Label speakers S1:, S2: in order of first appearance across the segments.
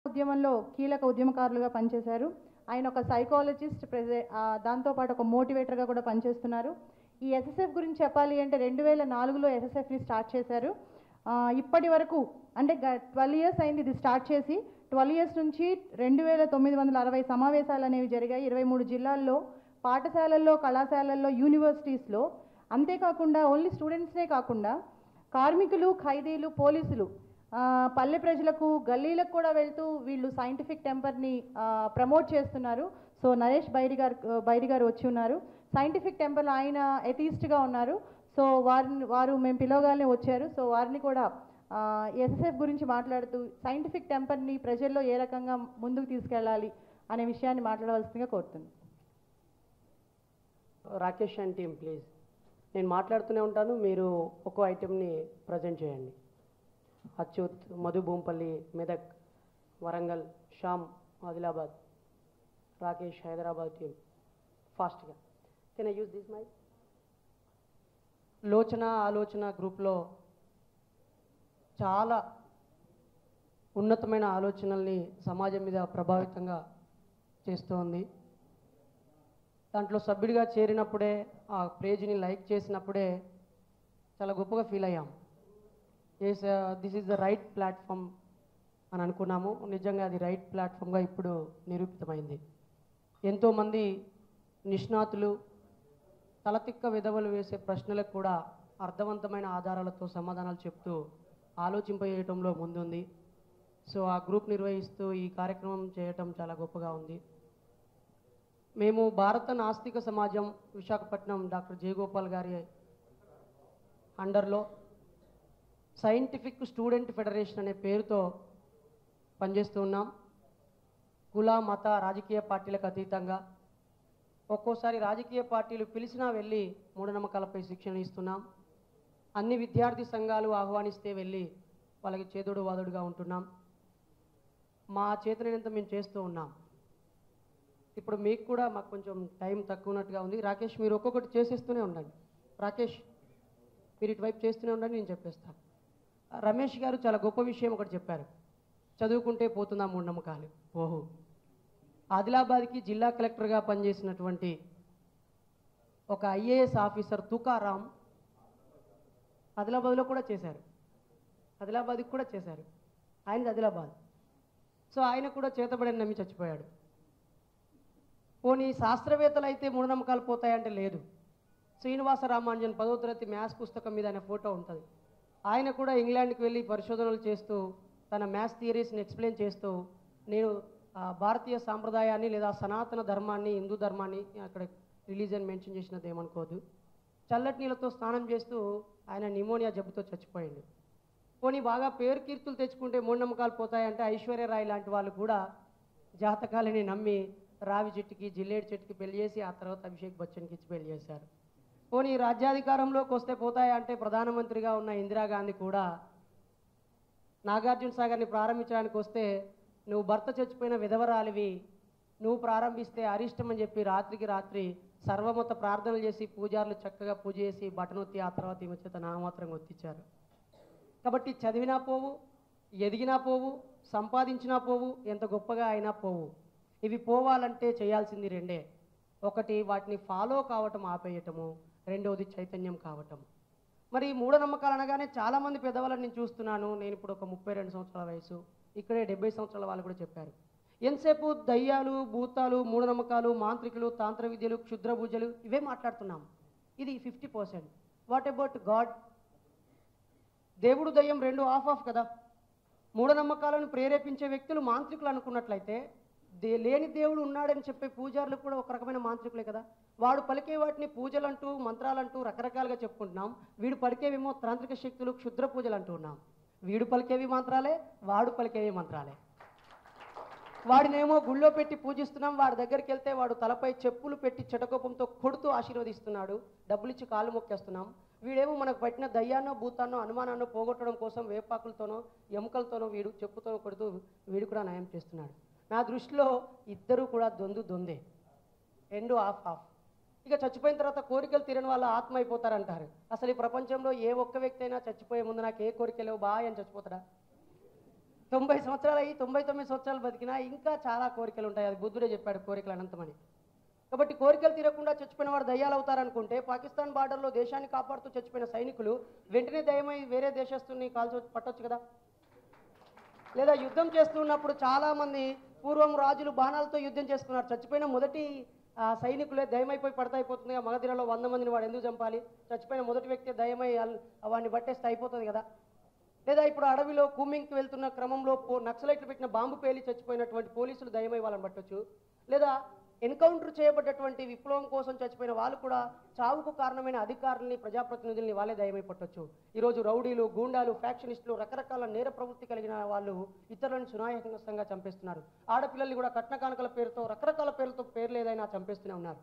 S1: ఉద్యమంలో కీలక ఉద్యమకారులుగా పనిచేశారు. ఆయన ఒక సైకాలజిస్ట్, దాంతోపాటు ఒక మోటివేటర్గా కూడా పనిచేస్తున్నారు. ఈ ఎస్ఎస్ఎఫ్ గురించి చెప్పాలి అంటే 2004లో ఎస్ఎస్ఎఫ్ని స్టార్ట్ చేశారు. ఇప్పటి వరకు అంటే 12 ఇయర్స్ అయింది ఇది స్టార్ట్ చేసి. 12 ఇయర్స్ నుంచి 2960 సమావేశాలు అనేవి జరిగాయి 23 జిల్లాల్లో, పాఠశాలల్లో, కళాశాలల్లో, యూనివర్సిటీస్లో. అంతేకాకుండా ఓన్లీ స్టూడెంట్స్నే కాకుండా కార్మికులు, ఖైదీలు, పోలీసులు, పల్లె ప్రజలకు, గల్లీలకు కూడా వెళ్తూ వీళ్ళు సైంటిఫిక్ టెంపర్ని ప్రమోట్ చేస్తున్నారు. సో నరేష్ బైరి గారు వచ్చి ఉన్నారు. సైంటిఫిక్ టెంపర్లో ఆయన ఎథీస్ట్గా ఉన్నారు. సో వారు మేము పిలవగానే వచ్చారు. సో వారిని కూడా ఎస్ఎస్ఎఫ్ గురించి మాట్లాడుతూ సైంటిఫిక్ టెంపర్ని ప్రజల్లో ఏ రకంగా ముందుకు తీసుకెళ్ళాలి అనే విషయాన్ని మాట్లాడవలసిందిగా కోరుతున్నాను.
S2: Rakesh and team please. నేను మాట్లాడుతూనే ఉంటాను, మీరు ఒక్కో ఐటెంని ప్రజెంట్ చేయండి. అచ్యుత్, మధు భూంపల్లి, మెదక్, వరంగల్, శ్యామ్ ఆదిలాబాద్, రాకేష్ హైదరాబాద్ టీమ్ ఫాస్ట్గా. Can I use this my ఆలోచన గ్రూప్లో చాలా ఉన్నతమైన ఆలోచనల్ని సమాజం మీద ప్రభావితంగా చేస్తోంది. దాంట్లో సభ్యుడిగా చేరినప్పుడే, ఆ పేజీని లైక్ చేసినప్పుడే చాలా గొప్పగా ఫీల్ అయ్యాం. This is the right platform అని అనుకున్నాము. నిజంగా అది రైట్ ప్లాట్ఫామ్గా ఇప్పుడు నిరూపితమైంది. ఎంతోమంది నిష్ణాతులు తలతిక్క విధవలు వేసే ప్రశ్నలకు కూడా అర్థవంతమైన ఆధారాలతో సమాధానాలు చెప్తూ ఆలోచింపజేయటంలో ముందుంది. సో ఆ గ్రూప్ నిర్వహిస్తూ ఈ కార్యక్రమం చేయటం చాలా గొప్పగా ఉంది. మేము భారత నాస్తిక సమాజం విశాఖపట్నం డాక్టర్ జయగోపాల్ గారి అండర్లో సైంటిఫిక్ స్టూడెంట్ ఫెడరేషన్ అనే పేరుతో పనిచేస్తూ ఉన్నాం. కుల, మత, రాజకీయ పార్టీలకు అతీతంగా ఒక్కోసారి రాజకీయ పార్టీలు పిలిచినా వెళ్ళి మూఢనమ్మకాలపై శిక్షణ ఇస్తున్నాం. అన్ని విద్యార్థి సంఘాలు ఆహ్వానిస్తే వెళ్ళి వాళ్ళకి చేదోడు వాదోడుగా ఉంటున్నాం. మా చేతనైనంత మేము చేస్తూ ఉన్నాం. ఇప్పుడు మీకు కూడా మాకు కొంచెం టైం తక్కువ ఉన్నట్టుగా ఉంది. రాకేష్, మీరు ఒక్కొక్కటి చేసేస్తూనే ఉండండి. రాకేష్, మీరు ఇటువైపు చేస్తూనే ఉండండి, నేను చెప్పేస్తాను. రమేష్ గారు చాలా గొప్ప విషయం ఒకటి చెప్పారు. చదువుకుంటే పోతుందా మూఢనమ్మకాలు. ఓహో, ఆదిలాబాద్కి జిల్లా కలెక్టర్గా పనిచేసినటువంటి ఒక ఐఏఎస్ ఆఫీసర్ తుకారాం ఆదిలాబాద్లో కూడా చేశారు, ఆదిలాబాద్కి కూడా చేశారు. ఆయనది ఆదిలాబాద్. సో ఆయన కూడా చేతబడిని నమ్మి చచ్చిపోయాడు. పోనీ శాస్త్రవేత్తలు అయితే మూఢనమ్మకాలు పోతాయంటే లేదు. శ్రీనివాస రామానుజన్ 10వ తరగతి మ్యాథ్స్ పుస్తకం మీద ఆయన ఫోటో ఉంటుంది. ఆయన కూడా ఇంగ్లాండ్కి వెళ్ళి పరిశోధనలు చేస్తూ తన మ్యాథ్స్ థియరీస్ని ఎక్స్ప్లెయిన్ చేస్తూ నేను భారతీయ సాంప్రదాయాన్ని లేదా సనాతన ధర్మాన్ని, హిందూ ధర్మాన్ని, అక్కడ రిలీజియన్ మెన్షన్ చేసినది ఏమనుకోదు, చల్లటి నీళ్ళతో స్నానం చేస్తూ ఆయన నిమోనియా జబ్బుతో చచ్చిపోయింది. పోనీ బాగా పేరు కీర్తులు తెచ్చుకుంటే మూఢనమ్మకాలు పోతాయంటే ఐశ్వర్యరాయ్ లాంటి వాళ్ళు కూడా జాతకాలని నమ్మి రావి చెట్టుకి, జిల్లేడు చెట్టుకి పెళ్లి చేసి ఆ తర్వాత అభిషేక్ బచ్చన్కి ఇచ్చి పెళ్లి చేశారు. పోనీ రాజ్యాధికారంలోకి వస్తే పోతాయా అంటే ప్రధానమంత్రిగా ఉన్న ఇందిరాగాంధీ కూడా నాగార్జున సాగర్ని ప్రారంభించడానికి వస్తే నువ్వు భర్త చచ్చిపోయిన విధవరాలివి, నువ్వు ప్రారంభిస్తే అరిష్టం అని చెప్పి రాత్రికి రాత్రి సర్వమత ప్రార్థనలు చేసి పూజారులు చక్కగా పూజ చేసి బటనొత్తి ఆ తర్వాత ఈమె చేత నామాత్రంగా ఒత్తిచ్చారు. కాబట్టి చదివినా పోవు, ఎదిగినా పోవు, సంపాదించినా పోవు, ఎంత గొప్పగా అయినా పోవు. ఇవి పోవాలంటే చేయాల్సింది రెండే. ఒకటి వాటిని ఫాలో కావటం ఆపేయటము, రెండవది చైతన్యం కావటం. మరి మూఢనమ్మకాలు అనగానే చాలామంది పెద్దవాళ్ళని నేను చూస్తున్నాను. నేను ఇప్పుడు ఒక 32 సంవత్సరాల వయసు, ఇక్కడే 70 సంవత్సరాల వాళ్ళు కూడా చెప్పారు. ఎంతసేపు దయ్యాలు, భూతాలు, మూఢనమ్మకాలు, మాంత్రికులు, తాంత్ర విద్యలు, క్షుద్ర పూజలు ఇవే మాట్లాడుతున్నాం. ఇది 50%. What about God? దేవుడు దయ్యం రెండు ఆఫ్ కదా. మూఢనమ్మకాలను ప్రేరేపించే వ్యక్తులు మాంత్రికులు అనుకున్నట్లయితే లేని దేవుడు ఉన్నాడని చెప్పే పూజారులు కూడా ఒక రకమైన మాంత్రికులే కదా. వాడు పలికే వాటిని పూజలంటూ, మంత్రాలంటూ రకరకాలుగా చెప్పుకుంటున్నాం. వీడు పలికేవేమో తాంత్రిక శక్తులు, క్షుద్ర పూజలు అంటూ ఉన్నాం. వీడు పలికేవి మంత్రాలే, వాడు పలికేవి మంత్రాలే. వాడినేమో గుళ్ళో పెట్టి పూజిస్తున్నాం, వాడి దగ్గరికి వెళ్తే వాడు తలపై చెప్పులు పెట్టి చెటకోపంతో కొడుతూ ఆశీర్వదిస్తున్నాడు, డబ్బులిచ్చి కాళ్ళు మొక్కేస్తున్నాం. వీడేమో మనకు పట్టిన దయ్యాన్నో, భూతాన్నో, అనుమానాన్నో పోగొట్టడం కోసం వేపాకులతోనో, ఎముకలతోనో వీడు చెప్పుతోనో కొడుతూ వీడు కూడా నయం చేస్తున్నాడు. నా దృష్టిలో ఇద్దరు కూడా దొందే, రెండు ఆఫ్. ఇక చచ్చిపోయిన తర్వాత కోరికలు తీరని వాళ్ళ ఆత్మ అయిపోతారంటారు. అసలు ఈ ప్రపంచంలో ఏ ఒక్క వ్యక్తి అయినా చచ్చిపోయే ముందు నాకు ఏ కోరికలు బాయ్ అని చచ్చిపోతాడా? 90 సంవత్సరాలు అయ్యి 99 సంవత్సరాలు బతికినా ఇంకా చాలా కోరికలు ఉంటాయి. అది బుద్ధుడే చెప్పాడు, కోరికలు అనంతమని. కాబట్టి కోరికలు తీరకుండా చచ్చిపోయిన వాడు దయ్యాలు అవుతారనుకుంటే, పాకిస్తాన్ బార్డర్లో దేశాన్ని కాపాడుతూ చచ్చిపోయిన సైనికులు వెంటనే దయ్యమై వేరే దేశస్తుని పట్టొచ్చు కదా. లేదా యుద్ధం చేస్తున్నప్పుడు చాలామంది పూర్వం రాజులు బాణాలతో యుద్ధం చేసుకున్నారు. చచ్చిపోయిన మొదటి సైనికులే దయమైపోయి పడతాయిపోతుంది. మగధిరలో 100 మందిని వాడు ఎందుకు చంపాలి? చచ్చిపోయిన మొదటి వ్యక్తి దయమై వాడిని పట్టేస్తే అయిపోతుంది కదా. లేదా ఇప్పుడు అడవిలో కూమింగ్కి వెళ్తున్న క్రమంలో నక్సలైట్లు పెట్టిన బాంబు పేలి చచ్చిపోయినటువంటి పోలీసులు దయమై వాళ్ళని పట్టొచ్చు. లేదా ఎన్కౌంటర్ చేయబడ్డటువంటి విప్లవం కోసం చచ్చిపోయిన వాళ్ళు కూడా చావుకు కారణమైన అధికారులని, ప్రజాప్రతినిధుల్ని వాళ్ళే దయమై పట్టొచ్చు. ఈరోజు రౌడీలు, గూండాలు, ఫ్యాక్షనిస్టులు, రకరకాల నేర ప్రవృత్తి కలిగిన వాళ్ళు ఇతరులను సునాయాసంగా చంపేస్తున్నారు. ఆడపిల్లల్ని కూడా కట్న కానుకల పేరుతో, రకరకాల పేర్లతో పేర్లు ఏదైనా చంపేస్తూనే ఉన్నారు.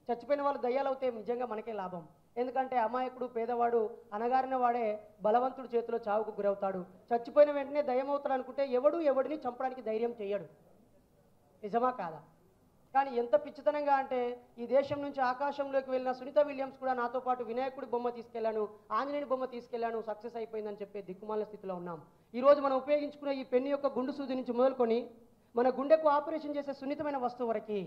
S2: చచ్చిపోయిన వాళ్ళు దయ్యాలవుతే నిజంగా మనకే లాభం. ఎందుకంటే అమాయకుడు, పేదవాడు, అనగారిన వాడే బలవంతుడి చేతిలో చావుకు గురవుతాడు. చచ్చిపోయిన వెంటనే దయ్యమవుతాడు అనుకుంటే ఎవడిని చంపడానికి ధైర్యం చేయడు. నిజమా కాదా? కానీ ఎంత పిచ్చితనంగా అంటే, ఈ దేశం నుంచి ఆకాశంలోకి వెళ్ళిన సునీత విలియమ్స్ కూడా నాతో పాటు వినాయకుడి బొమ్మ తీసుకెళ్లాను, ఆంజనేయుడి బొమ్మ తీసుకెళ్లాను, సక్సెస్ అయిపోయిందని చెప్పే దిక్కుమాల స్థితిలో ఉన్నాం. ఈరోజు మనం ఉపయోగించుకునే ఈ పెన్ను యొక్క గుండు సూది నుంచి మొదలుకొని మన గుండెకు ఆపరేషన్ చేసే సున్నితమైన వస్తువు వరకు,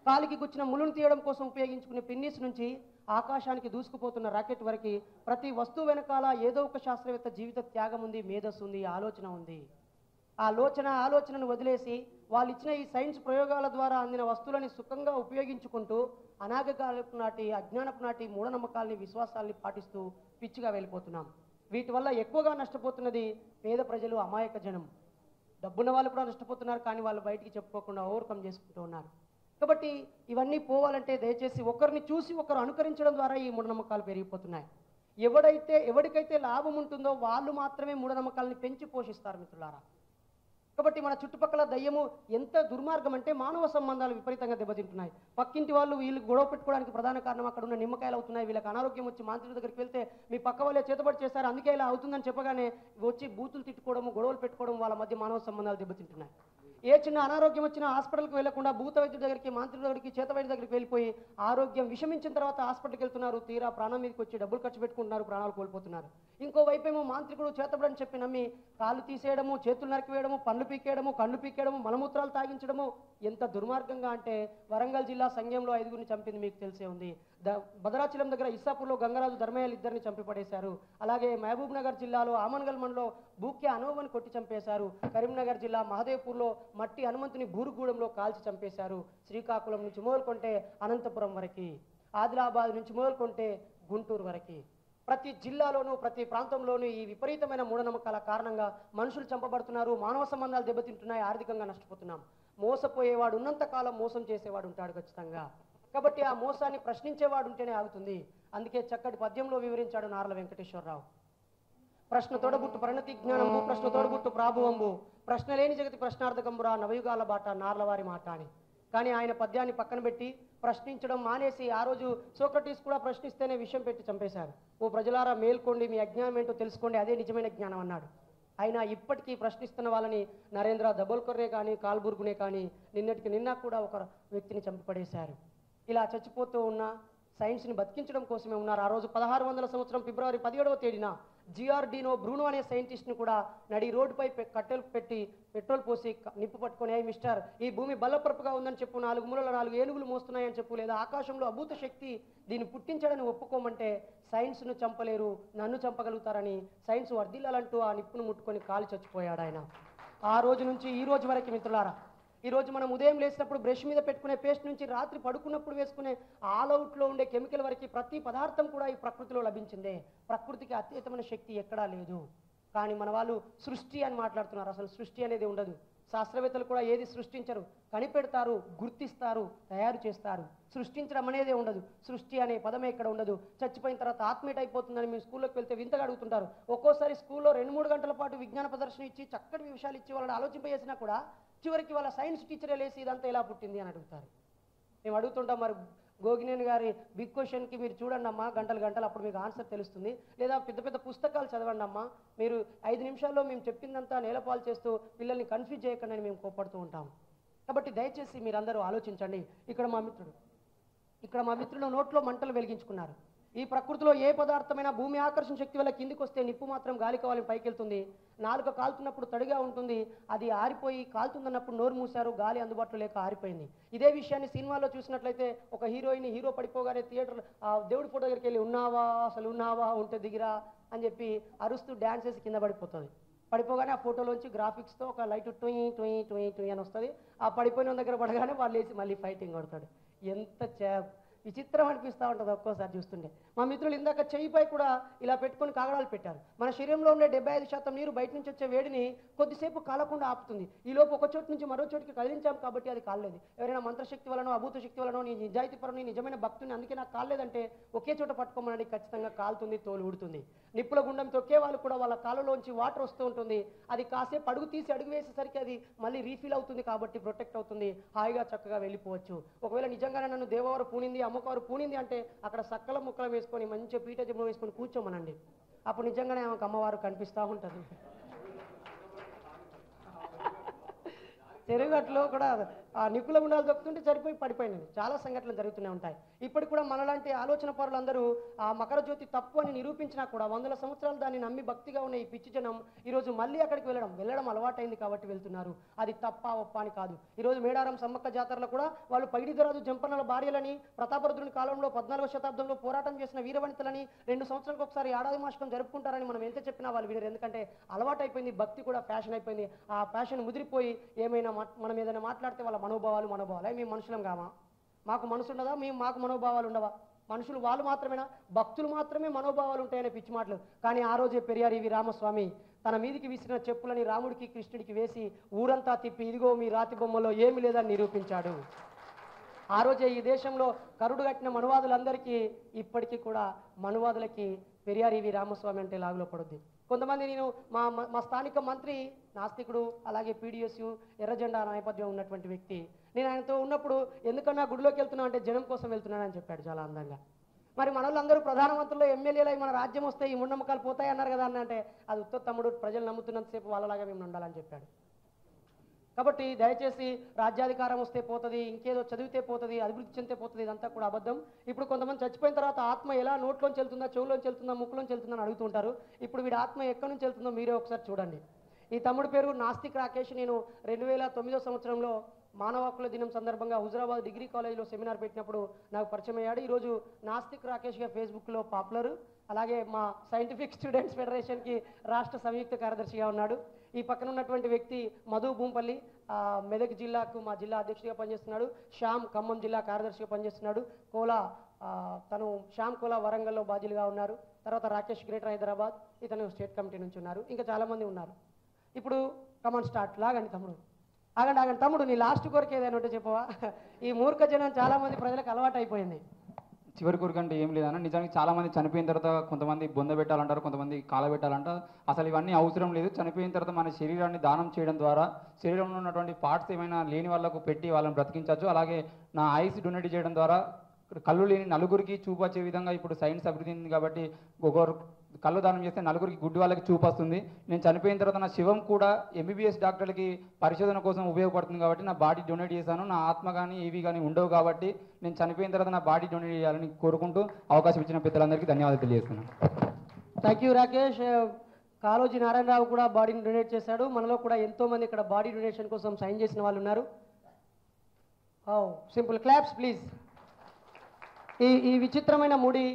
S2: కాలికి గుచ్చిన ముళ్ళును తీయడం కోసం ఉపయోగించుకునే పిన్నీస్ నుంచి ఆకాశానికి దూసుకుపోతున్న రాకెట్ వరకు ప్రతి వస్తువు వెనకాల ఏదో ఒక శాస్త్రవేత్త జీవిత త్యాగం ఉంది, మేధస్సు ఉంది, ఆలోచన ఉంది. ఆలోచనను వదిలేసి వాళ్ళు ఇచ్చిన ఈ సైన్స్ ప్రయోగాల ద్వారా అందిన వస్తువులని సుఖంగా ఉపయోగించుకుంటూ అనాగకాలపు నాటి, అజ్ఞానపు నాటి మూఢనమ్మకాలని, విశ్వాసాలని పాటిస్తూ పిచ్చిగా వెళ్ళిపోతున్నాం. వీటి వల్ల ఎక్కువగా నష్టపోతున్నది పేద ప్రజలు, అమాయక జనం. డబ్బున్న వాళ్ళు కూడా నష్టపోతున్నారు, కానీ వాళ్ళు బయటికి చెప్పుకోకుండా ఓవర్కమ్ చేసుకుంటూ ఉన్నారు. కాబట్టి ఇవన్నీ పోవాలంటే దయచేసి ఒకరిని చూసి ఒకరు అనుకరించడం ద్వారా ఈ మూఢనమ్మకాలు పెరిగిపోతున్నాయి. ఎవరికైతే లాభం ఉంటుందో వాళ్ళు మాత్రమే మూఢనమ్మకాలని పెంచి పోషిస్తారు మిత్రులారా. కాబట్టి మన చుట్టుపక్కల దయ్యము ఎంత దుర్మార్గం అంటే మానవ సంబంధాలు విపరీతంగా దెబ్బతింటున్నాయి. పక్కింటి వాళ్ళు వీళ్ళు గొడవ పెట్టుకోవడానికి ప్రధాన కారణం అక్కడ ఉన్న నిమ్మకాయలు అవుతున్నాయి. వీళ్ళకి అనారోగ్యం వచ్చి మాంత్రికుడి దగ్గరికి వెళ్తే మీ పక్క వాళ్ళే చేతబడి చేశారు అందుకే ఇలా అవుతుందని చెప్పగానే వచ్చి బూతులు తిట్టుకోవడము, గొడవలు పెట్టుకోవడం, వాళ్ళ మధ్య మానవ సంబంధాలు దెబ్బతింటున్నాయి. ఏ చిన్న అనారోగ్యం వచ్చినా హాస్పిటల్కి వెళ్లకుండా భూత వైద్యుడి దగ్గరికి, మాంత్రికుడి దగ్గరికి, చేత వైద్యుడి దగ్గరికి వెళ్ళిపోయి ఆరోగ్యం విషమించిన తర్వాత హాస్పిటల్కి వెళ్తున్నారు. తీరా ప్రాణం మీదకి వచ్చి డబ్బులు ఖర్చు పెట్టుకుంటున్నారు, ప్రాణాలు కోల్పోతున్నారు. ఇంకోవైపు ఏమో మాంత్రికుడు చేతబడని చెప్పి నమ్మి కాళ్ళు తీసేయడము, చేతులు నరికివేయడము, పండ్లు పీకేయడము, కళ్ళు పీకేయడము, మలమూత్రాలు తాగించడము. ఎంత దుర్మార్గంగా అంటే వరంగల్ జిల్లా సంఘంలో 5గురిని చంపింది మీకు తెలిసే ఉంది. భద్రాచలం దగ్గర ఇస్సాపూర్లో గంగరాజు, ధర్మయ్యలు ఇద్దరిని చంపి పడేశారు. అలాగే మహబూబ్ నగర్ జిల్లాలో ఆమన్గల్ మండలో బూక్య అనువని కొట్టి చంపేశారు. కరీంనగర్ జిల్లా మహదేవ్పూర్లో మట్టి హనుమంతుని బూరుగుగూడెంలో కాల్చి చంపేశారు. శ్రీకాకుళం నుంచి మొదలుకొంటే అనంతపురం వరకు, ఆదిలాబాద్ నుంచి మొదలుకొంటే గుంటూరు వరకు ప్రతి జిల్లాలోనూ, ప్రతి ప్రాంతంలోనూ ఈ విపరీతమైన మూఢనమ్మకాల కారణంగా మనుషులు చంపబడుతున్నారు, మానవ సంబంధాలు దెబ్బతింటున్నాయి, ఆర్థికంగా నష్టపోతున్నాం. మోసపోయేవాడు ఉన్నంత కాలం మోసం చేసేవాడు ఉంటాడు ఖచ్చితంగా. కాబట్టి ఆ మోసాన్ని ప్రశ్నించేవాడు ఉంటేనే ఆగుతుంది. అందుకే చక్కటి పద్యంలో వివరించాడు నార్ల వెంకటేశ్వరరావు. ప్రశ్న తోడబుట్టు పరిణతి జ్ఞానంబు, ప్రశ్న తోడబుట్టు ప్రాభువంబు, ప్రశ్న లేని జగతి ప్రశ్నార్థకంబురా, నవయుగాల బాట నార్లవారి మాట అని. కానీ ఆయన పద్యాన్ని పక్కన పెట్టి ప్రశ్నించడం మానేసి, ఆ రోజు సోక్రటీస్ కూడా ప్రశ్నిస్తేనే విషయం పెట్టి చంపేశారు. ఓ ప్రజలారా మేల్కోండి, మీ అజ్ఞానం ఏంటో తెలుసుకోండి, అదే నిజమైన జ్ఞానం అన్నాడు. అయినా ఇప్పటికీ ప్రశ్నిస్తున్న వాళ్ళని నరేంద్ర దబోల్కర్నే కానీ, కాల్బుర్గునే కానీ నిన్న కూడా ఒక వ్యక్తిని చంపిపడేశారు. ఇలా చచ్చిపోతూ ఉన్న సైన్స్ని బతికించడం కోసమే ఉన్నారు. ఆ రోజు 1600 సంవత్సరం ఫిబ్రవరి 17వ తేదీన జిఆర్డినో బ్రూనో అనే సైంటిస్ట్ని కూడా నడి రోడ్డుపై కట్టెలు పెట్టి పెట్రోల్ పోసి నిప్పు పట్టుకొని, మిస్టర్ ఈ భూమి బల్లపరపుగా ఉందని చెప్పు, 4 మూలల 4 ఏనుగులు మోస్తున్నాయని చెప్పు, లేదా ఆకాశంలో అభూత శక్తి దీన్ని పుట్టించడని ఒప్పుకోమంటే సైన్స్ను చంపలేరు, నన్ను చంపగలుగుతారని సైన్స్ వర్ధిల్లాలంటూ ఆ నిప్పును ముట్టుకొని కాలి చచ్చిపోయాడు ఆయన. ఆ రోజు నుంచి ఈ రోజు వరకు మిత్రులారా, ఈరోజు మనం ఉదయం లేచినప్పుడు బ్రష్ మీద పెట్టుకునే పేస్ట్ నుంచి రాత్రి పడుకున్నప్పుడు వేసుకునే ఆల్అవుట్లో ఉండే కెమికల్ వరకు ప్రతి పదార్థం కూడా ఈ ప్రకృతిలో లభించిందే. ప్రకృతికి అత్యతమైన శక్తి ఎక్కడా లేదు. కానీ మన వాళ్ళు సృష్టి అని మాట్లాడుతున్నారు. అసలు సృష్టి అనేది ఉండదు. శాస్త్రవేత్తలు కూడా ఏది సృష్టించరు, కనిపెడతారు, గుర్తిస్తారు, తయారు చేస్తారు. సృష్టించడం అనేదే ఉండదు. సృష్టి అనే పదమే ఇక్కడ ఉండదు. చచ్చిపోయిన తర్వాత ఆత్మీయత అయిపోతుందని మేము స్కూల్లోకి వెళ్తే వింతగా అడుగుతుంటారు. ఒక్కోసారి స్కూల్లో 2-3 గంటల పాటు విజ్ఞాన ప్రదర్శన ఇచ్చి చక్కటి విషయాలు ఇచ్చి వాళ్ళని ఆలోచింపజేసినా కూడా చివరికి వాళ్ళ సైన్స్ టీచరే లేసి ఇదంతా ఎలా పుట్టింది అని అడుగుతారు. మేము అడుగుతుంటాం, మరి గోగినేని గారి బిగ్ క్వశ్చన్కి మీరు చూడండి అమ్మా, గంటలు అప్పుడు మీకు ఆన్సర్ తెలుస్తుంది. లేదా పెద్ద పెద్ద పుస్తకాలు చదవండి అమ్మా, మీరు 5 నిమిషాల్లో మేము చెప్పిందంతా నేలపాలు చేస్తూ పిల్లల్ని కన్ఫ్యూజ్ చేయకండి అని మేము కోపడుతూ ఉంటాం. కాబట్టి దయచేసి మీరందరూ ఆలోచించండి. ఇక్కడ మా మిత్రుడు నోట్లో మంటలు వెలిగించుకున్నారు. ఈ ప్రకృతిలో ఏ పదార్థమైనా భూమి ఆకర్షణ శక్తి వల్ల కిందికి వస్తే నిప్పు మాత్రం గాలి కావాలని పైకి వెళ్తుంది. నాలుక కాలుతున్నప్పుడు తడిగా ఉంటుంది, అది ఆరిపోయి కాలుతుందన్నప్పుడు నోరు మూశారు, గాలి అందుబాటులో లేక ఆరిపోయింది. ఇదే విషయాన్ని సినిమాలో చూసినట్లయితే ఒక హీరో పడిపోగానే థియేటర్ దేవుడి ఫోటో దగ్గరికి వెళ్ళి ఉన్నావా అసలు ఉన్నావా ఉంటే దిగిరా అని చెప్పి అరుస్తూ డ్యాన్స్ చేసి కింద పడిపోతుంది. పడిపోగానే ఆ ఫోటోలోంచి గ్రాఫిక్స్తో ఒక లైట్ టొయ్ టొయ్ టొయ్ టొయ్ అని వస్తుంది. ఆ పడిపోయిన దగ్గర పడగానే వాళ్ళు వేసి మళ్ళీ ఫైటింగ్ కొడతాడు. ఎంత విచిత్రం అనిపిస్తూ ఉంటుంది ఒక్కోసారి చూస్తుంటే. మా మిత్రులు ఇందాక చెయ్యిపై కూడా ఇలా పెట్టుకొని కాగడాలు పెట్టారు. మన శరీరంలో ఉండే 75% నీరు బయట నుంచి వచ్చే వేడిని కొద్దిసేపు కాలకుండా ఆపుతుంది. ఈలోపు ఒక చోటు నుంచి మరో చోటుకి కదిలించాం కాబట్టి అది కాలేదు. ఎవరైనా మంత్రశక్తి వలనో అభూత శక్తి వలనో నీ నిజాయితీ పరుని నిజమైన భక్తుని అందుకే నాకు కాలేదంటే ఒకే చోట పట్టుకోమని ఖచ్చితంగా కాలుతుంది, తోలు ఊడుతుంది. నిప్పుల గుండం తొక్కే వాళ్ళు కూడా వాళ్ళ కాళ్ళలోంచి వాటర్ వస్తూ ఉంటుంది. అది కాసేపు అడుగు తీసి అడుగు వేసేసరికి అది మళ్ళీ రీఫిల్ అవుతుంది కాబట్టి ప్రొటెక్ట్ అవుతుంది. హాయిగా చక్కగా వెళ్ళిపోవచ్చు. ఒకవేళ నిజంగానే నన్ను దేవవారు పూనింది అమ్మకవారు పూనింది అంటే అక్కడ సక్కల ముక్కలు వేసుకొని మంచిగా పీట జబ్బు వేసుకొని కూర్చోమనండి. అప్పుడు నిజంగానే ఆమెకు అమ్మవారు కనిపిస్తూ ఉంటుంది. చెరుగట్లో కూడా ఆ నిప్పుల గుండాలు దొక్కుతుంటే సరిపోయి పడిపోయినవి చాలా సంఘటనలు జరుగుతూనే ఉంటాయి. ఇప్పటికి కూడా మనలాంటి ఆలోచన పరులందరూ ఆ మకర జ్యోతి తప్పు అని నిరూపించినా కూడా 100 సంవత్సరాలు దాన్ని నమ్మి భక్తిగా ఉన్న ఈ పిచ్చి జనం ఈరోజు మళ్ళీ అక్కడికి వెళ్ళడం అలవాటైంది కాబట్టి వెళ్తున్నారు. అది తప్ప ఒప్ప అని కాదు. ఈరోజు మేడారం సమ్మక్క జాతరలో కూడా వాళ్ళు పైడిదరాజు జంపన్నల భార్యలని, ప్రతాపరుద్రుని కాలంలో 14వ శతాబ్దంలో పోరాటం చేసిన వీరవనితలని 2 సంవత్సరాలకు ఒకసారి ఏడాది మాసకం జరుపుకుంటారని మనం ఎంత చెప్పినా వాళ్ళు వినరు. ఎందుకంటే అలవాటైపోయింది, భక్తి కూడా ఫ్యాషన్ అయిపోయింది. ఆ ఫ్యాషన్ ముదిరిపోయి ఏమైనా మనం ఏదైనా మాట్లాడితే వాళ్ళ మనోభావాలు మేము మనుషులం కామా? మాకు మనసు ఉండదా? మాకు మనోభావాలు ఉండవా? మనుషులు వాళ్ళు మాత్రమేనా? భక్తులు మాత్రమే మనోభావాలు ఉంటాయనే పిచ్చి మాటలు. కానీ ఆ రోజే పెరియార్ ఈవి రామస్వామి తన మీదికి విసిరిన చెప్పులని రాముడికి కృష్ణుడికి వేసి ఊరంతా తిప్పి ఇదిగో మీ రాతి బొమ్మలో ఏమి లేదని నిరూపించాడు. ఆ రోజే ఈ దేశంలో కరుడు కట్టిన మనువాదులందరికీ ఇప్పటికీ కూడా మనువాదులకి పెరియార్ ఈవి రామస్వామి అంటే లాగులో పడుద్ది. కొంతమంది నేను మా స్థానిక మంత్రి నాస్తికుడు, అలాగే పీడిఎస్యు ఎర్రజెండా నేపథ్యం ఉన్నటువంటి వ్యక్తి. నేను ఆయనతో ఉన్నప్పుడు ఎందుకన్నా గుడిలోకి వెళ్తున్నా అంటే జనం కోసం వెళ్తున్నానని చెప్పాడు చాలా అందంగా. మరి మన వాళ్ళందరూ ప్రధానమంత్రులు ఎమ్మెల్యేలు అయి మన రాజ్యం వస్తే ఈ మూఢనమ్మకాలు పోతాయి అన్నారు కదా అంటే అది ఉత్త తమ్ముడు, ప్రజలు నమ్ముతున్నంతసేపు వాళ్ళలాగా మేము ఉండాలని చెప్పాడు. కాబట్టి దయచేసి రాజ్యాధికారం వస్తే పోతుంది, ఇంకేదో చదివితే పోతుంది, అభివృద్ధి చెందితే పోతుంది, ఇదంతా కూడా అబద్ధం. ఇప్పుడు కొంతమంది చచ్చిపోయిన తర్వాత ఆత్మ ఎలా నోట్లోంచి వెళ్తుందా, చెవులోంచి వెళ్తుందా, ముక్కులోంచి వెళ్తుందని అడుగుతుంటారు. ఇప్పుడు వీడి ఆత్మ ఎక్కడి నుంచి వెళ్తుందో మీరే ఒకసారి చూడండి. ఈ తమ్ముడు పేరు నాస్తిక్ రాకేష్. నేను 2009 సంవత్సరంలో మానవ హక్కుల దినం సందర్భంగా హుజరాబాద్ డిగ్రీ కాలేజీలో సెమినార్ పెట్టినప్పుడు నాకు పరిచయం అయ్యాడు. ఈరోజు నాస్తిక్ రాకేష్గా ఫేస్బుక్లో పాపులర్. అలాగే మా సైంటిఫిక్ స్టూడెంట్స్ ఫెడరేషన్కి రాష్ట్ర సంయుక్త కార్యదర్శిగా ఉన్నాడు. ఈ పక్కన ఉన్నటువంటి వ్యక్తి మధు భూంపల్లి, మెదక్ జిల్లాకు మా జిల్లా అధ్యక్షుడిగా పనిచేస్తున్నాడు. శ్యామ్ ఖమ్మం జిల్లా కార్యదర్శిగా పనిచేస్తున్నాడు. తను శ్యామ్ కోలా వరంగల్లో బాధ్యులుగా ఉన్నారు. తర్వాత రాకేష్ గ్రేటర్ హైదరాబాద్, ఇతను స్టేట్ కమిటీ నుంచి ఉన్నారు. ఇంకా చాలామంది ఉన్నారు. ఇప్పుడు కమాన్ స్టార్ట్. లాగండి తమ్ముడు, ఆగండి తమ్ముడు, నీ లాస్ట్ కోరిక ఏదైనా ఉంటే చెప్పవా? ఈ మూర్ఖ జనం చాలామంది ప్రజలకు అలవాటు అయిపోయింది.
S3: చివరి కోరిక అంటే ఏం లేదన్న. నిజానికి చాలామంది చనిపోయిన తర్వాత కొంతమంది బొంద పెట్టాలంటారు, కొంతమంది కాల పెట్టాలంటారు. అసలు ఇవన్నీ అవసరం లేదు. చనిపోయిన తర్వాత మన శరీరాన్ని దానం చేయడం ద్వారా శరీరంలో ఉన్నటువంటి పార్ట్స్ ఏమైనా లేని వాళ్ళకు పెట్టి వాళ్ళని బ్రతికించవచ్చు. అలాగే నా ఐస్ డొనేట్ చేయడం ద్వారా కళ్ళు లేని నలుగురికి చూపు వచ్చే విధంగా ఇప్పుడు సైన్స్ అభివృద్ధి ఉంది కాబట్టి ఒకరు కళ్ళు దానం చేస్తే నలుగురికి గుడ్డి వాళ్ళకి చూపు వస్తుంది. నేను చనిపోయిన తర్వాత నా శివం కూడా ఎంబీబీఎస్ డాక్టర్లకి పరిశోధన కోసం ఉపయోగపడుతుంది కాబట్టి నా బాడీ డొనేట్ చేశాను. నా ఆత్మ కానీ ఏవి కానీ ఉండవు కాబట్టి నేను చనిపోయిన తర్వాత నా బాడీ డొనేట్ చేయాలని కోరుకుంటూ అవకాశం ఇచ్చిన పెద్దలందరికీ ధన్యవాదాలు తెలియజేస్తున్నాను.
S2: Thank you Rakesh. కాళోజీ నారాయణరావు కూడా బాడీని డొనేట్ చేశాడు. మనలో కూడా ఎంతోమంది ఇక్కడ బాడీ డొనేషన్ కోసం సైన్ చేసిన వాళ్ళు ఉన్నారు. Simple claps please. ఈ విచిత్రమైన ముడి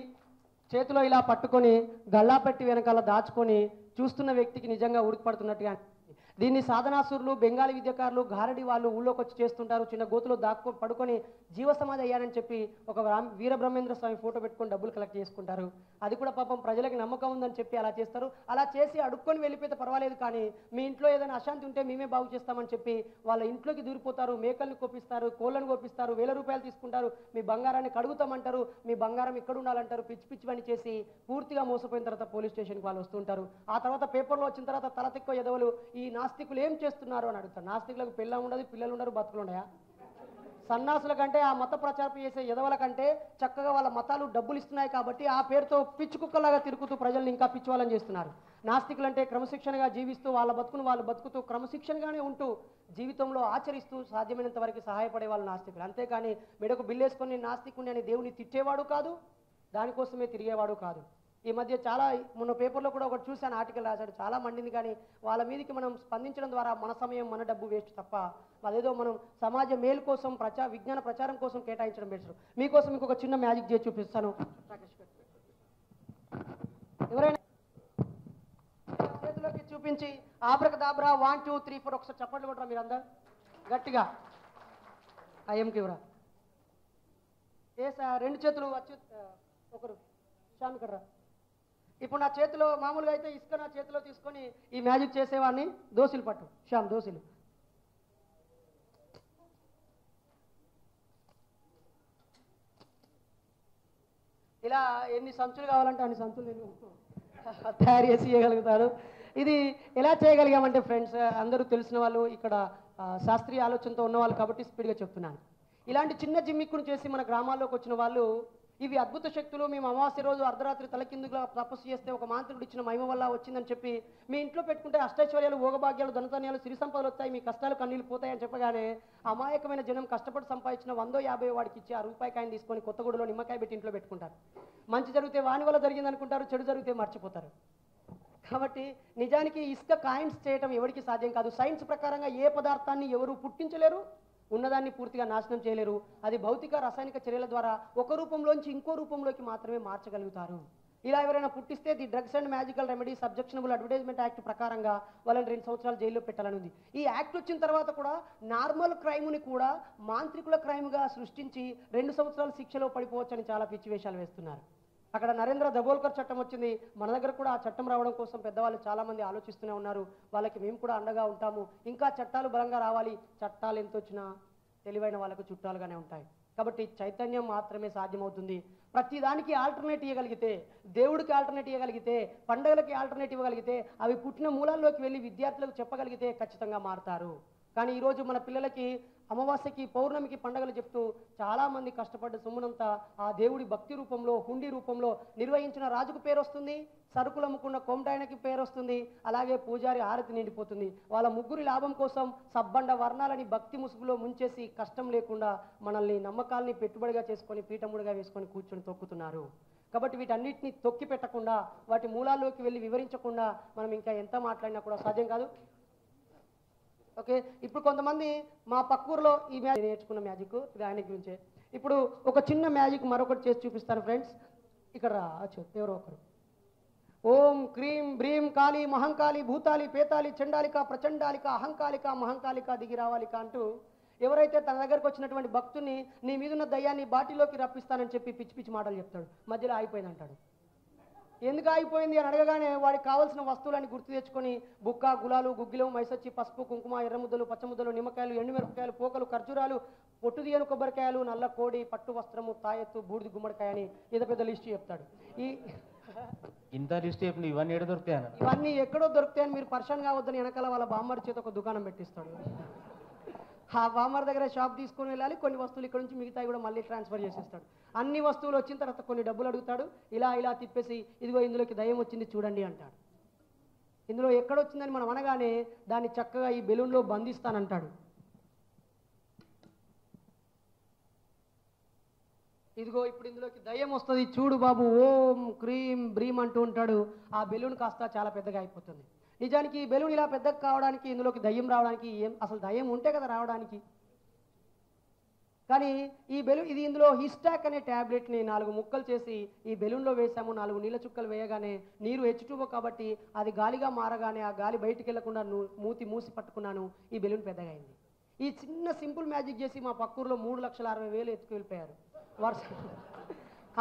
S2: చేతిలో ఇలా పట్టుకొని గల్లా పెట్టి వెనకాల దాచుకొని చూస్తున్న వ్యక్తికి నిజంగా ఉడికిపడుతున్నట్టుగా దీన్ని సాధనాసురులు, బెంగాలీ విద్యకారులు, గారడి వాళ్ళు ఊళ్ళోకి వచ్చి చేస్తుంటారు. చిన్న గోతులో పడుకొని జీవసమాధి అయ్యారని చెప్పి ఒక వీరబ్రహ్మేంద్ర స్వామి ఫోటో పెట్టుకొని డబ్బులు కలెక్ట్ చేసుకుంటారు. అది కూడా పాపం ప్రజలకు నమ్మకం ఉందని చెప్పి అలా చేస్తారు. అలా చేసి అడుక్కొని వెళ్ళిపోతే పర్వాలేదు, కానీ మీ ఇంట్లో ఏదైనా అశాంతి ఉంటే మేమే బాగు చేస్తామని చెప్పి వాళ్ళ ఇంట్లోకి దూరిపోతారు. మేకల్ని కోపిస్తారు, కోళ్ళను కోపిస్తారు, 1000 రూపాయలు తీసుకుంటారు, మీ బంగారాన్ని కడుగుతామంటారు, మీ బంగారం ఇక్కడ ఉండాలంటారు. పిచ్చి పిచ్చి పని చేసి పూర్తిగా మోసపోయిన తర్వాత పోలీస్ స్టేషన్కి వాళ్ళు వస్తుంటారు. ఆ తర్వాత పేపర్లో వచ్చిన తర్వాత తల తిక్కువ ఎదవలు ఈ నాస్తికులు ఏం చేస్తున్నారు అని అడుగుతారు. నాస్తికులకు పిల్ల ఉండదు, పిల్లలు ఉండరు, బతుకులు ఉన్నాయా? సన్నాసుల కంటే ఆ మత ప్రచారం చేసే ఎదవల కంటే చక్కగా వాళ్ళ మతాలు డబ్బులు ఇస్తున్నాయి కాబట్టి ఆ పేరుతో పిచ్చి కుక్కలాగా తిరుగుతూ ప్రజల్ని ఇంకా పిచ్చివాళ్ళని చేస్తున్నారు. నాస్తికులు అంటే క్రమశిక్షణగా జీవిస్తూ వాళ్ళ బతుకును వాళ్ళు బతుకుతూ క్రమశిక్షణగానే ఉంటూ జీవితంలో ఆచరిస్తూ సాధ్యమైనంత వరకు సహాయపడే వాళ్ళు నాస్తికులు. అంతేకాని మెడకు బిల్లేసుకొని నాస్తికుని అని దేవుని తిట్టేవాడు కాదు, దానికోసమే తిరిగేవాడు కాదు. ఈ మధ్య చాలా మొన్న పేపర్లో కూడా ఒకటి చూశాను, ఆర్టికల్ రాశాడు, చాలా మండింది. కానీ వాళ్ళ మీదకి మనం స్పందించడం ద్వారా మన సమయం మన డబ్బు వేస్ట్ తప్ప అదేదో మనం సమాజ మేలు కోసం విజ్ఞాన ప్రచారం కోసం కేటాయించడం బెటర్. మీకోసం ఇంకొక చిన్న మ్యాజిక్ చేసి చూపిస్తాను. ఎవరైనా చేతిలోకి చూపించి ఆబ్రకదాబ్రా 1 2 3 4 ఒకసారి చప్పట్లు కొట్టరా మీరందరూ గట్టిగా. ఐఎంకి ఇవ్వరా ఏ సార్, రెండు చేతులు వచ్చి ఒకరు శ్యామ్ ఇక్కడ రా. ఇప్పుడు నా చేతిలో మామూలుగా అయితే ఇసుక నా చేతిలో తీసుకొని ఈ మ్యాజిక్ చేసేవాడిని. దోశలు పట్టు శ్యామ్, దోశలు. ఇలా ఎన్ని సంచులు కావాలంటే అన్ని సంచులు నేను తయారు చేసి ఇవ్వగలుగుతాను. ఇది ఎలా చేయగలిగామంటే ఫ్రెండ్స్, అందరూ తెలిసిన వాళ్ళు ఇక్కడ శాస్త్రీయ ఆలోచనతో ఉన్నవాళ్ళు కాబట్టి స్పీడ్గా చెప్తున్నాను. ఇలాంటి చిన్న జిమ్మిక్కును చేసి మన గ్రామాల్లోకి వచ్చిన వాళ్ళు ఇవి అద్భుత శక్తులు, మేము అమావాస్య రోజు అర్ధరాత్రి తలకిందుగా తపస్సు చేస్తే ఒక మాంత్రికుడు ఇచ్చిన మహిమ వల్ల వచ్చిందని చెప్పి మీ ఇంట్లో పెట్టుకుంటే అష్టైశ్వర్యాలు, భోగభాగ్యాలు, ధనధాన్యాలు, సిరి సంపదలు వస్తాయి, మీ కష్టాలు కన్నీళ్ళు పోతాయని చెప్పగానే అమాయకమైన జనం కష్టపడి సంపాదించిన 100-50 వాడికి ఇచ్చి ఆ రూపాయి కాయని తీసుకొని కొత్తగూడలో నిమ్మకాయ పెట్టి ఇంట్లో పెట్టుకుంటారు. మంచి జరిగితే వాని వల్ల జరిగింది అనుకుంటారు, చెడు జరిగితే మర్చిపోతారు. కాబట్టి నిజానికి ఇసుక కాయిన్స్ చేయటం ఎవరికి సాధ్యం కాదు. సైన్స్ ప్రకారంగా ఏ పదార్థాన్ని ఎవరు పుట్టించలేరు, ఉన్నదాన్ని పూర్తిగా నాశనం చేయలేరు. అది భౌతిక రసాయనిక చర్యల ద్వారా ఒక రూపంలోంచి ఇంకో రూపంలోకి మాత్రమే మార్చగలుగుతారు. ఇలా ఎవరైనా పుట్టిస్తే the drugs and magical remedy objectionable advertisement act ప్రకారంగా వాళ్ళని 2 సంవత్సరాలు జైల్లో పెట్టాలని ఉంది. ఈ యాక్ట్ వచ్చిన తర్వాత కూడా నార్మల్ క్రైమ్ని కూడా మాంత్రికుల క్రైమ్గా సృష్టించి 2 సంవత్సరాలు శిక్షలో పడిపోవచ్చని చాలా పిచ్చి వేషాలు వేస్తున్నారు. అక్కడ నరేంద్ర దబోల్కర్ చట్టం వచ్చింది, మన దగ్గర కూడా ఆ చట్టం రావడం కోసం పెద్దవాళ్ళు చాలామంది ఆలోచిస్తూనే ఉన్నారు. వాళ్ళకి మేము కూడా అండగా ఉంటాము. ఇంకా చట్టాలు బలంగా రావాలి. చట్టాలు ఎంత వచ్చినా తెలివైన వాళ్ళకు చుట్టాలుగానే ఉంటాయి. కాబట్టి చైతన్యం మాత్రమే సాధ్యమవుతుంది. ప్రతిదానికి ఆల్టర్నేట్ ఇవ్వగలిగితే, దేవుడికి ఆల్టర్నేట్ ఇవ్వగలిగితే, పండుగలకి ఆల్టర్నేట్ ఇవ్వగలిగితే, అవి పుట్టిన మూలాల్లోకి వెళ్ళి విద్యార్థులకు చెప్పగలిగితే ఖచ్చితంగా మారుతారు. కానీ ఈరోజు మన పిల్లలకి అమావాస్యకి, పౌర్ణమికి పండుగలు చెప్తూ చాలామంది కష్టపడ్డ సొమ్మునంతా ఆ దేవుడి భక్తి రూపంలో, హుండీ రూపంలో నిర్వహించిన రాజుకు పేరు వస్తుంది, సరుకులు అమ్ముకున్న కోమటాయనకి పేరు వస్తుంది, అలాగే పూజారి ఆరతి నిండిపోతుంది. వాళ్ళ ముగ్గురి లాభం కోసం సబ్బండ వర్ణాలని భక్తి ముసుగులో ముంచేసి కష్టం లేకుండా మనల్ని నమ్మకాల్ని పెట్టుబడిగా చేసుకొని పీఠముడిగా వేసుకొని కూర్చొని తొక్కుతున్నారు. కాబట్టి వీటన్నిటిని తొక్కి పెట్టకుండా, వాటి మూలాల్లోకి వెళ్ళి వివరించకుండా మనం ఇంకా ఎంత మాట్లాడినా కూడా సాధ్యం కాదు. ఓకే, ఇప్పుడు కొంతమంది మా పక్కూరులో ఈ మ్యాజిక్ నేర్చుకున్న మ్యాజిక్, ఇది ఆయన గురించే. ఇప్పుడు ఒక చిన్న మ్యాజిక్ మరొకటి చేసి చూపిస్తాను ఫ్రెండ్స్. ఇక్కడ రావచ్చు ఎవరో ఒకరు. ఓం క్రీం బ్రీం కాళీ మహంకాళి భూతాలి పేతాలి చండాలిక ప్రచండాలిక అహంకాలిక మహంకాలిక దిగి రావాలిక అంటూ ఎవరైతే తన దగ్గరకు వచ్చినటువంటి భక్తుని నీ మీదున్న దయ్యాన్ని బాటిలోకి రప్పిస్తానని చెప్పి పిచ్చి పిచ్చి మాటలు చెప్తాడు. మధ్యలో ఆగిపోయింది అంటాడు. ఎందుకు ఆగిపోయింది అని అడగగానే వాడికి కావాల్సిన వస్తువులని గుర్తు తెచ్చుకొని బుక్క, గులాలు, గుగ్గిలం, మైసొచ్చి, పసుపు, కుంకుమ, ఎర్రముద్దలు, పచ్చముద్దలు, నిమ్మకాయలు, ఎండుమిరపకాయలు, పోకలు, ఖర్జూరాలు, పొట్టుదియను కొబ్బరికాయలు, నల్ల కోడి, పట్టు వస్త్రము, తాయెత్తు, బూడిది గుమ్మడికాయ అని ఇంత పెద్ద లిస్టు చెప్తాడు.
S4: ఇంత లిస్ట్ చెప్పిన ఇవన్నీ ఎక్కడ దొరుకుతాయన్న?
S2: ఇవన్నీ ఎక్కడో దొరుకుతాయని మీరు పర్షన్ కావద్దని వెనకాల వాళ్ళ బామ్మడి చేత ఒక దుకాణం పెట్టిస్తాడు. ఆ బామ్మర్ దగ్గర షాప్ తీసుకొని వెళ్ళాలి, కొన్ని వస్తువులు ఇక్కడ నుంచి మిగతాయి కూడా మళ్ళీ ట్రాన్స్ఫర్ చేసేస్తాడు. అన్ని వస్తువులు వచ్చిన తర్వాత కొన్ని డబ్బులు అడుగుతాడు. ఇలా తిప్పేసి ఇదిగో ఇందులోకి దయ్యం వచ్చింది చూడండి అంటాడు. ఇందులో ఎక్కడొచ్చిందని మనం అనగానే దాన్ని చక్కగా ఈ బెలూన్లో బంధిస్తానంటాడు. ఇదిగో ఇప్పుడు ఇందులోకి దయ్యం వస్తుంది చూడు బాబు, ఓం క్రీం బ్రీం అంటూ ఉంటాడు. ఆ బెలూన్ కాస్త చాలా పెద్దగా అయిపోతుంది. నిజానికి ఈ బెలూన్ ఇలా పెద్దగా కావడానికి, ఇందులోకి దయ్యం రావడానికి అసలు దయ్యం ఉంటే కదా రావడానికి. కానీ ఈ బెలూన్ ఇది ఇందులో హిస్టాక్ అనే ట్యాబ్లెట్ని 4 ముక్కలు చేసి ఈ బెలూన్లో వేసాము. 4 నీళ్ళ చుక్కలు వేయగానే నీరు H2O కాబట్టి అది గాలిగా మారగానే ఆ గాలి బయటికి వెళ్లకుండా మూతి మూసి పట్టుకున్నాను. ఈ బెలూన్ పెద్దగా అయింది. ఈ చిన్న సింపుల్ మ్యాజిక్ చేసి మా పక్కూరులో 3,60,000 ఎత్తుకు వెళ్ళిపోయారు.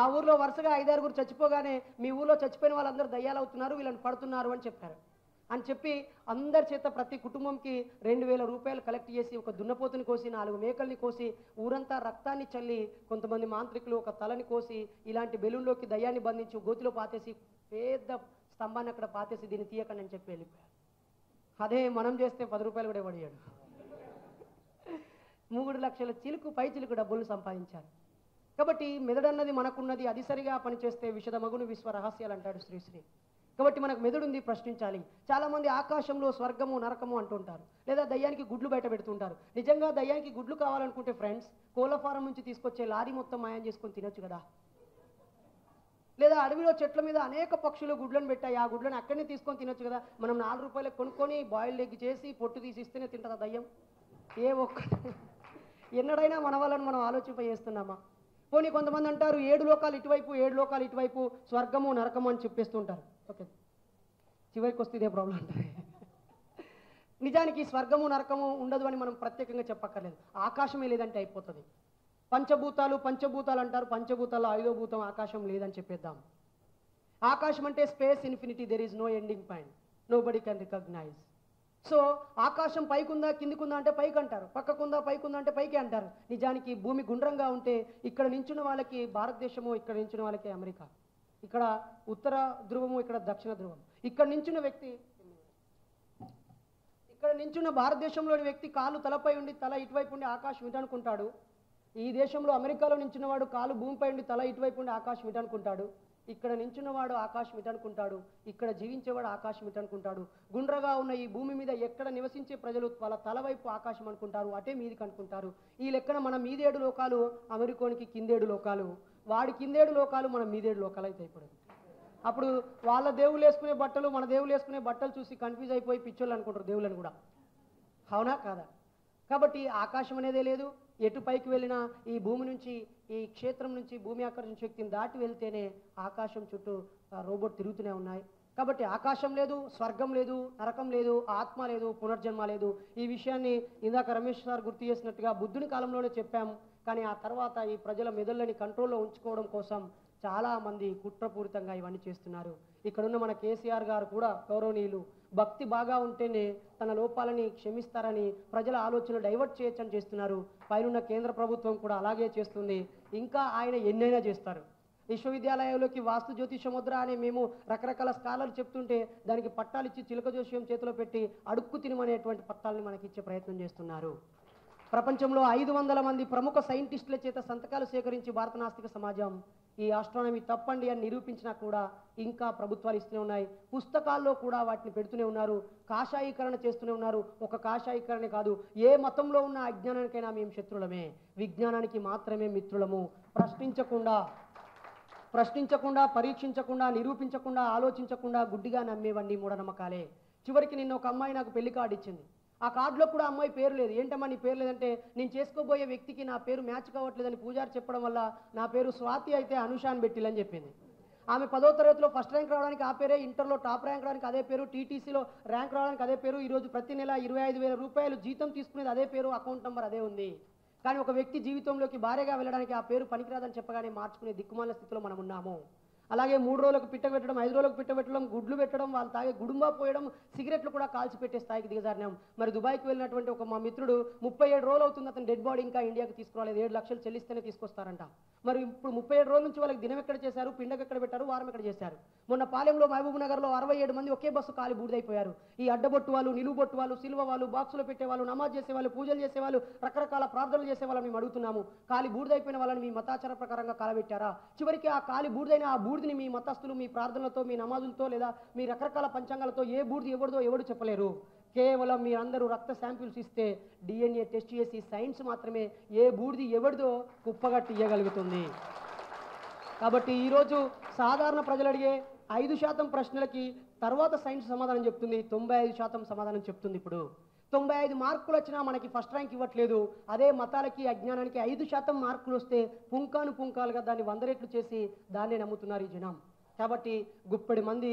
S2: ఆ ఊర్లో వరుసగా 5-6 చచ్చిపోగానే మీ ఊర్లో చచ్చిపోయిన వాళ్ళందరూ దయ్యాలు అవుతున్నారు, వీళ్ళని పడుతున్నారు అని చెప్పారు. అని చెప్పి అందరి చేత ప్రతి కుటుంబంకి 2,000 రూపాయలు కలెక్ట్ చేసి ఒక దున్నపోతుని కోసి 4 మేకల్ని కోసి ఊరంతా రక్తాన్ని చల్లి కొంతమంది మాంత్రికులు ఒక తలని కోసి ఇలాంటి బెలూన్లోకి దయ్యాన్ని బంధించి గోతిలో పాతేసి పెద్ద స్తంభాన్ని అక్కడ పాతేసి దీన్ని తీయకండి అని చెప్పి వెళ్ళిపోయారు. అదే మనం చేస్తే 10 రూపాయలు కూడా పడియాడు. 3 లక్షల చిలుకు పై చిలుకు డబ్బులు సంపాదించారు. కాబట్టి మెదడన్నది మనకున్నది, అది సరిగా పనిచేస్తే విషద మగును విశ్వ రహస్యాలు అంటాడు శ్రీశ్రీ. కాబట్టి మనకు మెదడు ఉంది, ప్రశ్నించాలి. చాలామంది ఆకాశంలో స్వర్గము నరకము అంటుంటారు, లేదా దయ్యానికి గుడ్లు బయట పెడుతుంటారు. నిజంగా దయ్యానికి గుడ్లు కావాలనుకుంటే ఫ్రెండ్స్, కోళ్ళ ఫారం నుంచి తీసుకొచ్చే లారీ మొత్తం మాయం చేసుకొని తినొచ్చు కదా. లేదా అడవిలో చెట్ల మీద అనేక పక్షులు గుడ్లను పెట్టాయి, ఆ గుడ్లను అక్కడనే తీసుకొని తినొచ్చు కదా, మనం 4 రూపాయలకు కొనుక్కొని బాయిల్డ్ ఎగ్ చేసి పొట్టు తీసి ఇస్తేనే తింటుందా దయ్యం? ఏ ఒక్క ఎన్నడైనా మన వాళ్ళని మనం ఆలోచింపజేస్తున్నామా? పోనీ కొంతమంది అంటారు 7 లోకాలు ఇటువైపు 7 లోకాలు ఇటువైపు, స్వర్గము నరకము అని చెప్పేస్తుంటారు. ఓకే, చివరికి వస్తే ఇదే ప్రాబ్లం అంటారు. నిజానికి స్వర్గము నరకము ఉండదు అని మనం ప్రత్యేకంగా చెప్పక్కర్లేదు, ఆకాశమే లేదంటే అయిపోతుంది. పంచభూతాలు అంటారు, పంచభూతాల్లో 5వ భూతం ఆకాశం లేదని చెప్పేద్దాం. ఆకాశం అంటే space infinity, there is no ending point, nobody can recognise. So ఆకాశం పైకుందా కిందికుందా అంటే పైకి అంటారు, పక్కకుందా పైకుందా అంటే పైకి అంటారు. నిజానికి భూమి గుండ్రంగా ఉంటే ఇక్కడ నించున్న వాళ్ళకి భారతదేశము, ఇక్కడ నించున్న వాళ్ళకి అమెరికా, ఇక్కడ ఉత్తర ధ్రువము, ఇక్కడ దక్షిణ ధ్రువం. ఇక్కడ నించున్న వ్యక్తి, ఇక్కడ నించున్న భారతదేశంలోని వ్యక్తి కాలు తలపై ఉండి తల ఇటువైపు ఉండి ఆకాశం ఇటు అనుకుంటాడు. ఈ దేశంలో అమెరికాలో నించున్నవాడు కాలు భూమిపై ఉండి తల ఇటువైపు ఉండి ఆకాశం ఇటు అనుకుంటాడు. ఇక్కడ నించున్నవాడు ఆకాశం ఇటు అనుకుంటాడు, ఇక్కడ జీవించేవాడు ఆకాశం ఇటు అనుకుంటాడు. గుండ్రగా ఉన్న ఈ భూమి మీద ఎక్కడ నివసించే ప్రజలు వాళ్ళ తల వైపు ఆకాశం అనుకుంటారు, అటే మీదికి అనుకుంటారు. ఈ లెక్కన మన మీదేడు లోకాలు అమెరికోనికి కిందేడు లోకాలు, వాడి కిందేడు లోకాలు మన మీదేడు లోకాలు అయితే అప్పుడు వాళ్ళ దేవుళ్ళు వేసుకునే బట్టలు మన దేవుళ్ళు వేసుకునే బట్టలు చూసి కన్ఫ్యూజ్ అయిపోయి పిచ్చోళ్ళు అనుకుంటారు దేవుళ్ళని కూడా. అవునా కాదా? కాబట్టి ఆకాశం అనేదే లేదు. ఎటు పైకి వెళ్ళినా ఈ భూమి నుంచి, ఈ క్షేత్రం నుంచి భూమి ఆకర్షణ శక్తిని దాటి వెళ్తేనే ఆకాశం చుట్టూ రోబోట్ తిరుగుతూనే ఉన్నాయి. కాబట్టి ఆకాశం లేదు, స్వర్గం లేదు, నరకం లేదు, ఆత్మ లేదు, పునర్జన్మ లేదు. ఈ విషయాన్ని ఇందాక రమేష్ సార్ గుర్తు చేసినట్టుగా బుద్ధుని కాలంలోనే చెప్పాము. కానీ ఆ తర్వాత ఈ ప్రజల మెదళ్ళని కంట్రోల్లో ఉంచుకోవడం కోసం చాలామంది కుట్రపూరితంగా ఇవన్నీ చేస్తున్నారు. ఇక్కడున్న మన కేసీఆర్ గారు కూడా గౌరవనీయులు, భక్తి బాగా ఉంటేనే తన లోపాలని క్షమిస్తారని ప్రజల ఆలోచన డైవర్ట్ చేయొచ్చని చేస్తున్నారు. పైనున్న కేంద్ర ప్రభుత్వం కూడా అలాగే చేస్తుంది. ఇంకా ఆయన ఎన్నైనా చేస్తారు. విశ్వవిద్యాలయంలోకి వాస్తు జ్యోతిష ముద్ర అని మేము రకరకాల స్కాలర్లు చెప్తుంటే దానికి పట్టాలు ఇచ్చి చిలక జోష్యం చేతిలో పెట్టి అడుక్కు తినమనేటువంటి పట్టాలని మనకి ఇచ్చే ప్రయత్నం చేస్తున్నారు. ప్రపంచంలో 500 మంది ప్రముఖ సైంటిస్టుల చేత సంతకాలు సేకరించి భారత నాస్తిక సమాజం ఈ ఆస్ట్రానమీ తప్పండి అని నిరూపించినా కూడా ఇంకా ప్రభుత్వాలు ఇస్తూనే ఉన్నాయి. పుస్తకాల్లో కూడా వాటిని పెడుతూనే ఉన్నారు, కాషాయీకరణ చేస్తూనే ఉన్నారు. ఒక కాషాయీకరణ కాదు, ఏ మతంలో ఉన్న అజ్ఞానానికైనా మేము శత్రులమే, విజ్ఞానానికి మాత్రమే మిత్రులము. ప్రశ్నించకుండా, పరీక్షించకుండా, నిరూపించకుండా, ఆలోచించకుండా గుడ్డిగా నమ్మేవండి మూఢనమ్మకాలే. చివరికి నిన్న ఒక అమ్మాయి నాకు పెళ్లి కార్డు ఇచ్చింది. ఆ కార్డులో కూడా అమ్మాయి పేరు లేదు. ఏంటమ్మా నీ పేరు లేదంటే, నేను చేసుకోబోయే వ్యక్తికి నా పేరు మ్యాచ్ కావట్లేదని పూజారి చెప్పడం వల్ల నా పేరు స్వాతి అయితే అనుషాన్ పెట్టిలని చెప్పింది. ఆమె 10వ తరగతిలో ఫస్ట్ ర్యాంక్ రావడానికి ఆ పేరే, ఇంటర్లో టాప్ ర్యాంక్ రావడానికి అదే పేరు, టీటీసీలో ర్యాంక్ రావడానికి అదే పేరు, ఈరోజు ప్రతి నెల 25,000 రూపాయలు జీతం తీసుకునేది అదే పేరు, అకౌంట్ నెంబర్ అదే ఉంది. కానీ ఒక వ్యక్తి జీవితంలోకి భార్యగా వెళ్ళడానికి ఆ పేరు పనికిరాదని చెప్పగానే మార్చుకునే దిక్కుమాలిన స్థితిలో మనం ఉన్నాము. అలాగే 3 రోజులకు పిట్ట పెట్టడం, 5 రోజులకు పిట్ట పెట్టడం, గుడ్లు పెట్టడం, వాళ్ళు తాగే గుడుంబా పోయడం, సిగరెట్లు కూడా కాల్చి పెట్టే స్థాయికి దిగజారినాం. మరి దుబాయ్కి వెళ్ళినటువంటి ఒక మా మిత్రుడు 37 రోజులు అవుతుంది అతను డెడ్ బాడీ ఇంకా ఇండియాకి తీసుకురాలేదు. 7 లక్షలు చెల్లిస్తేనే తీసుకొస్తారంట. మరి ఇప్పుడు 37 రోజుల నుంచి వాళ్ళకి దినం ఎక్కడ చేశారు, పిండగ ఎక్కడ పెట్టారు, వారం ఎక్కడ చేశారు? మొన్న పాలెంలో మహబూబ్ నగర్లో 67 మంది ఒకే బస్సు కాలి బూడిదైపోయారు. ఈ అడ్డబొట్టు వాళ్ళు, నిలువుబొట్టు వాళ్ళు, సిల్వ వాళ్ళు, బాక్సులో పెట్టేవాళ్ళు, నమాజ్ చేసేవాళ్ళు, పూజలు చేసేవాళ్ళు, రకరకాల ప్రార్థనలు చేసేవాళ్ళని మేము అడుగుతున్నాము. కాలి బూడిదైపోయిన వాళ్ళని మీ మతాచార ప్రకారంగా కాలబెట్టారా? చివరికి ఆ కాలి బూడిదైన ఆ బూడిదని మీ మతస్థులు మీ ప్రార్థనలతో, మీ నమాజులతో, లేదా మీ రకరకాల పంచాంగాలతో ఏ బూడిది ఎవరిదో ఎవడు చెప్పలేరు. కేవలం మీరందరూ రక్త శాంపిల్స్ ఇస్తే DNA టెస్ట్ చేసి సైన్స్ మాత్రమే ఏ బూడిది ఎవరిదో కుప్పగట్టి ఇవ్వగలుగుతుంది. కాబట్టి ఈరోజు సాధారణ ప్రజలు అడిగే 5% ప్రశ్నలకి తర్వాత సైన్స్ సమాధానం చెప్తుంది, 95% సమాధానం చెప్తుంది. ఇప్పుడు 95 మార్కులు వచ్చినా మనకి ఫస్ట్ ర్యాంక్ ఇవ్వట్లేదు. అదే మతాలకి, అజ్ఞానానికి 5% మార్కులు వస్తే పుంకాలుగా దాన్ని 100 రెట్లు చేసి దాన్నే నమ్ముతున్నారు ఈ జనం. కాబట్టి గుప్పెడి మంది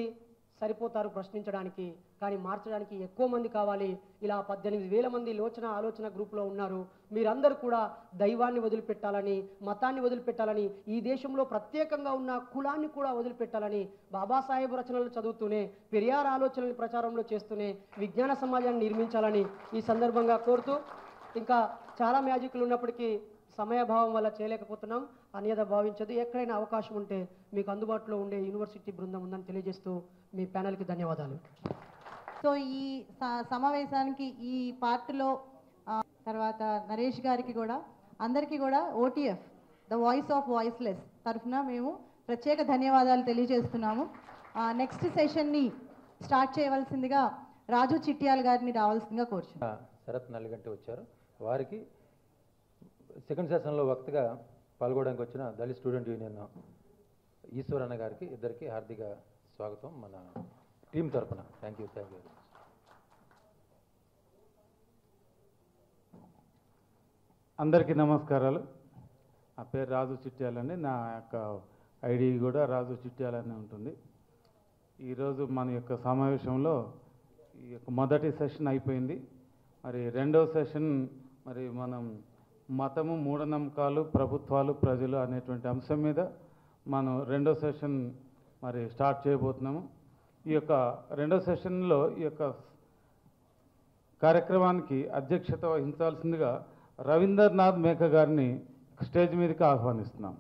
S2: సరిపోతారు ప్రశ్నించడానికి, కానీ మార్చడానికి ఎక్కువ మంది కావాలి. ఇలా 18,000 మంది ఆలోచన గ్రూప్లో ఉన్నారు. మీరందరూ కూడా దైవాన్ని వదిలిపెట్టాలని, మతాన్ని వదిలిపెట్టాలని, ఈ దేశంలో ప్రత్యేకంగా ఉన్న కులాన్ని కూడా వదిలిపెట్టాలని, బాబాసాహెబ్ రచనలు చదువుతూనే, పెరియార్ ఆలోచనల్ని ప్రచారంలో చేస్తూనే విజ్ఞాన సమాజాన్ని నిర్మించాలని ఈ సందర్భంగా కోరుతూ, ఇంకా చాలా మ్యాజిక్లు ఉన్నప్పటికీ సమయభావం వల్ల చేయలేకపోతున్నాం. అన్యద భావించదు. ఎక్కడైనా అవకాశం ఉంటే మీకు అందుబాటులో ఉండే యూనివర్సిటీ బృందం ఉందని తెలియజేస్తూ మీ ప్యానెల్కి ధన్యవాదాలు.
S1: సో ఈ సమావేశానికి ఈ పార్ట్లో తర్వాత నరేష్ గారికి కూడా, అందరికీ కూడా OTF the voice of voiceless తరఫున మేము ప్రత్యేక ధన్యవాదాలు తెలియజేస్తున్నాము. నెక్స్ట్ సెషన్ని స్టార్ట్ చేయవలసిందిగా రాజు చిట్యాల గారిని రావాల్సిందిగా కోరుచున్నాం.
S5: శరత్ నల్లిగంటి వచ్చారు. వారికి సెకండ్ సెషన్లో వక్తగా పాల్గొనడానికి వచ్చిన దళిత్ స్టూడెంట్ యూనియన్ ఈశ్వరన్న గారికి ఇద్దరికి హార్దిక స్వాగతం మన టీం తరపున. Thank you.
S6: అందరికీ నమస్కారాలు. నా పేరు రాజు చిట్యాలండి. నా యొక్క ఐడి కూడా రాజు చిట్యాలనే ఉంటుంది. ఈరోజు మన యొక్క సమావేశంలో ఈ యొక్క మొదటి సెషన్ అయిపోయింది. మరి రెండవ సెషన్ మరి మనం మతము, మూఢనమ్మకాలు, ప్రభుత్వాలు, ప్రజలు అనేటువంటి అంశం మీద మనం రెండో సెషన్ మరి స్టార్ట్ చేయబోతున్నాము. ఈ యొక్క రెండో సెషన్లో ఈ యొక్క కార్యక్రమానికి అధ్యక్షత వహించాల్సిందిగా రవీంద్రనాథ్ మేక గారిని స్టేజ్ మీదకి ఆహ్వానిస్తున్నాం.